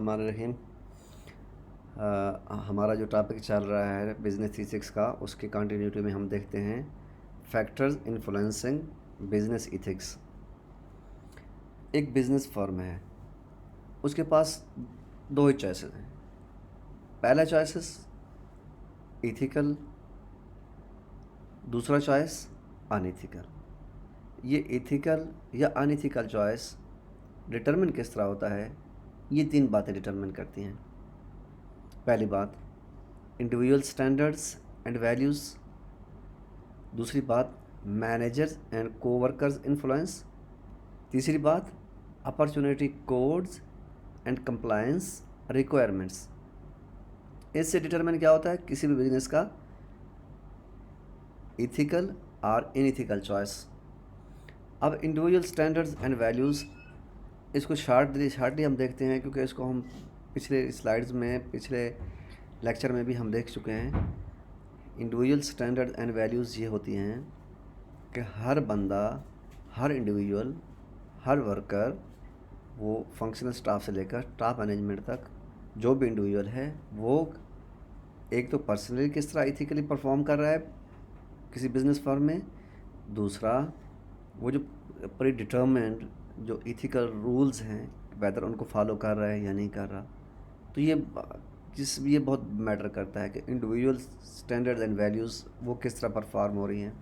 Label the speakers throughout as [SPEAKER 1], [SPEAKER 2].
[SPEAKER 1] हमारे रहीम। हमारा जो टॉपिक चल रहा है बिज़नेस इथिक्स का, उसकी कंटिन्यूटी में हम देखते हैं फैक्टर्स इन्फ्लुएंसिंग बिज़नेस इथिक्स। एक बिज़नेस फर्म है, उसके पास दो ही चॉइसेस हैं। पहला चॉइसेस इथिकल, दूसरा चॉइस अनइथिकल। ये इथिकल या अनइथिकल चॉइस डिटरमिन किस तरह होता है, ये तीन बातें डिटरमिन करती हैं। पहली बात इंडिविजुअल स्टैंडर्ड्स एंड वैल्यूज़, दूसरी बात मैनेजर्स एंड कोवर्कर्स इन्फ्लुएंस, तीसरी बात opportunity codes and compliance requirements. इससे डिटरमिन क्या होता है किसी भी बिजनेस का इथिकल और इनइथिकल चॉइस। अब इंडिविजुअल स्टैंडर्ड्स एंड वैल्यूज़, इसको शार्टली हम देखते हैं, क्योंकि इसको हम पिछले स्लाइड्स में, पिछले लेक्चर में भी हम देख चुके हैं। इंडिविजुअल स्टैंडर्ड एंड वैल्यूज़ ये होती हैं कि हर बंदा, हर इंडिविजुअल, हर वर्कर, वो फंक्शनल स्टाफ से लेकर टॉप मैनेजमेंट तक जो भी इंडिविजुअल है, वो एक तो पर्सनली किस तरह इथिकली परफॉर्म कर रहा है किसी बिजनेस फर्म में, दूसरा वो जो प्री डिटर्मिन्ड जो इथिकल रूल्स हैं वेदर उनको फॉलो कर रहा है या नहीं कर रहा। तो ये बहुत मैटर करता है कि इंडिविजुअल स्टैंडर्ड्स एंड वैल्यूज़ वो किस तरह परफॉर्म हो रही हैं।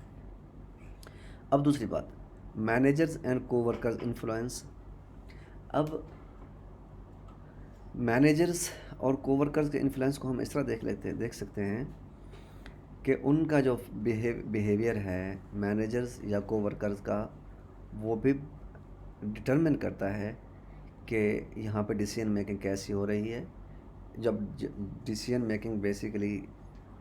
[SPEAKER 1] अब दूसरी बात मैनेजर्स एंड कोवर्कर्स इन्फ्लुएंस। अब मैनेजर्स और कोवर्कर्स के इन्फ्लुएंस को हम इस तरह देख सकते हैं कि उनका जो बिहेवियर है मैनेजर्स या कोवर्कर्स का, वो भी डिटरमिन करता है कि यहाँ पे डिसीजन मेकिंग कैसी हो रही है। जब डिसीजन मेकिंग बेसिकली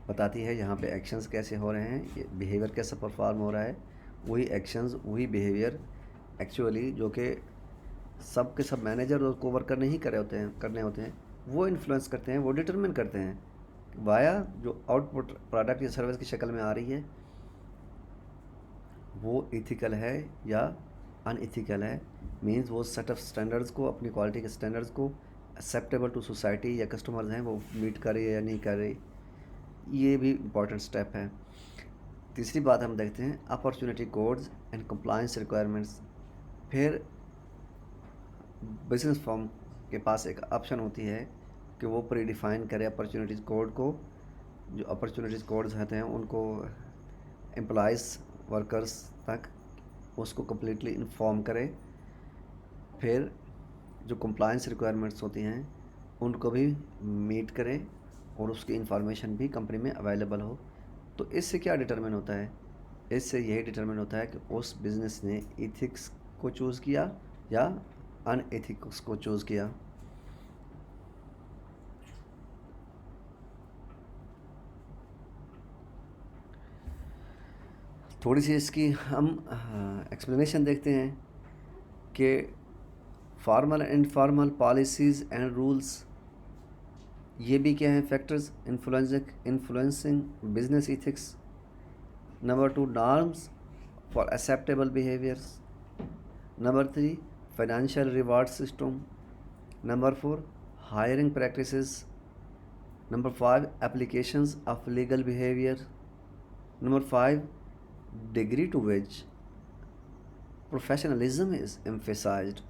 [SPEAKER 1] बताती है यहाँ पे एक्शंस कैसे हो रहे हैं, ये बिहेवियर कैसा परफॉर्म हो रहा है, वही एक्शंस वही बिहेवियर एक्चुअली जो कि सब के सब मैनेजर और कोवर्कर नहीं करने होते हैं, वो इन्फ्लुएंस करते हैं, वो डिटरमिन करते हैं वाया जो आउटपुट प्रोडक्ट या सर्विस की शक्ल में आ रही है वो इथिकल है या अनइथिकल है। मींस वो सेट ऑफ स्टैंडर्ड्स को, अपनी क्वालिटी के स्टैंडर्ड्स को एक्सेप्टेबल टू सोसाइटी या कस्टमर्स हैं वो मीट कर रही है या नहीं कर रही, ये भी इम्पॉर्टेंट स्टेप है। तीसरी बात हम देखते हैं opportunity codes and compliance requirements. फिर बिजनेस फर्म के पास एक ऑप्शन होती है कि वो प्री डिफाइन करे अपॉर्चुनिटीज़ कोड को। जो अपॉर्चुनिटीज़ कोड्स होते हैं उनको एम्प्लॉइज़ वर्कर्स तक उसको कम्प्लीटली इन्फॉर्म करे। फिर जो कंप्लायंस रिक्वायरमेंट्स होती हैं उनको भी मीट करें और उसकी इंफॉर्मेशन भी कंपनी में अवेलेबल हो। तो इससे क्या डिटरमिन होता है, इससे यही डिटरमिन होता है कि उस बिज़नेस ने इथिक्स को चूज़ किया या अनएथिक्स को चूज़ किया। थोड़ी सी इसकी हम एक्सप्लेनेशन देखते हैं कि formal and informal policies and rules ये भी क्या हैं factors influencing business ethics. Number 2 norms for acceptable behaviours. Number 3 financial reward system. Number 4 hiring practices. Number 5 applications of legal behaviour. Number 5 degree to which professionalism is emphasized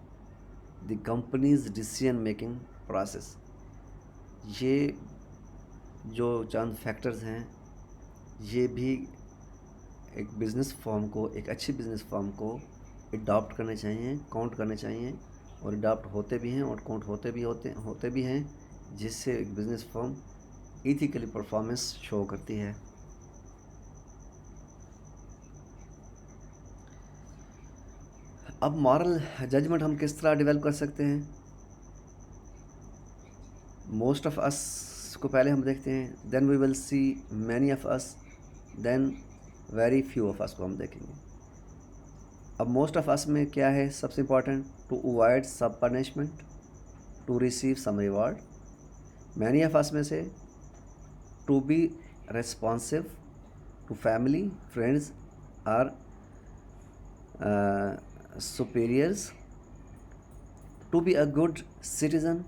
[SPEAKER 1] the company's decision making process। ये जो चंद factors हैं ये भी एक business firm को, एक अच्छी business firm को अडॉप्ट करने चाहिए, काउंट करने चाहिए, और अडॉप्ट होते भी हैं और काउंट होते भी हैं, जिससे एक business firm ethically performance show करती है। अब मॉरल जजमेंट हम किस तरह डेवलप कर सकते हैं। मोस्ट ऑफ अस को पहले हम देखते हैं, then we will see many of us, then very few of us को हम देखेंगे। अब मोस्ट ऑफ अस में क्या है सबसे important, to avoid some punishment to receive some reward. Many of us में से to be responsive to family, friends और superiors, to be a good citizen,